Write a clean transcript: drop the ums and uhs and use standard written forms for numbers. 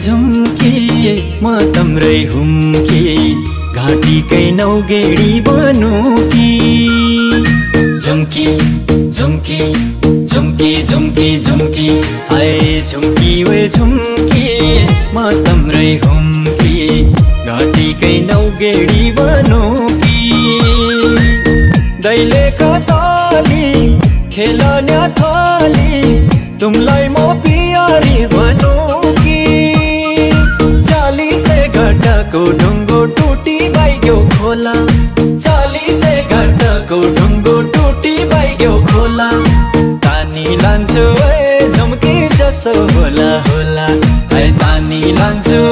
झुम्की म तम्रै हुम्की घाँटीकै नौगेडी बनुकी झुम्की झुम्की झुम्की झुम्की झुम्की हाय झुम्की वे झुम्की म तम्रै हुम्की घाँटीकै नौगेडी बनुकी दैले कताली खेलन्या थाली तुमलाई म पियारी बनुकी चालीसे घाटाको ढुङ्गो टुटी बाइग्यो खोला चालीसे घाटाको ढुङ्गो टुटी बाइग्यो खोला तानी लान्छु ए झुम्की जसो होला होला है तानी लान्छु